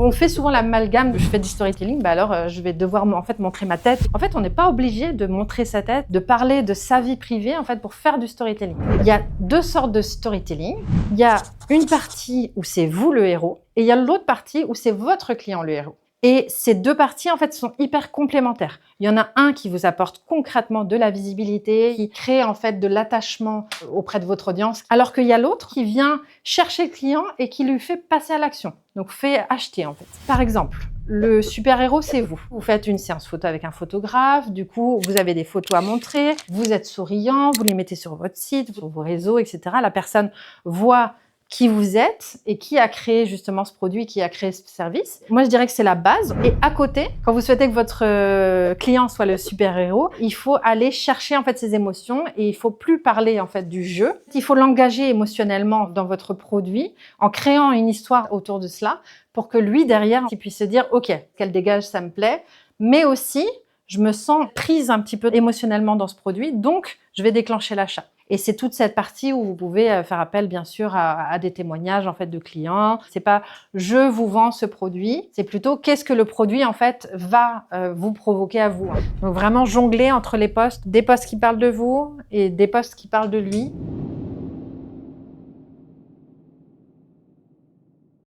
On fait souvent l'amalgame, je fais du storytelling, alors je vais devoir en fait montrer ma tête. En fait, on n'est pas obligé de montrer sa tête, de parler de sa vie privée en fait pour faire du storytelling. Il y a deux sortes de storytelling. Il y a une partie où c'est vous le héros et il y a l'autre partie où c'est votre client le héros. Et ces deux parties, en fait, sont hyper complémentaires. Il y en a un qui vous apporte concrètement de la visibilité, qui crée en fait de l'attachement auprès de votre audience, alors qu'il y a l'autre qui vient chercher le client et qui lui fait passer à l'action. Donc, fait acheter en fait. Par exemple, le super-héros, c'est vous. Vous faites une séance photo avec un photographe, du coup, vous avez des photos à montrer, vous êtes souriant, vous les mettez sur votre site, sur vos réseaux, etc. La personne voit qui vous êtes et qui a créé justement ce produit, qui a créé ce service. Moi, je dirais que c'est la base. Et à côté, quand vous souhaitez que votre client soit le super-héros, il faut aller chercher en fait ses émotions et il faut plus parler en fait du jeu. Il faut l'engager émotionnellement dans votre produit en créant une histoire autour de cela pour que lui, derrière, il puisse se dire « Ok, qu'elle dégage, ça me plaît. » Mais aussi, je me sens prise un petit peu émotionnellement dans ce produit, donc je vais déclencher l'achat. Et c'est toute cette partie où vous pouvez faire appel, bien sûr, à des témoignages en fait de clients. C'est pas je vous vends ce produit, c'est plutôt qu'est-ce que le produit en fait va vous provoquer à vous. Donc vraiment jongler entre les posts, des posts qui parlent de vous et des posts qui parlent de lui.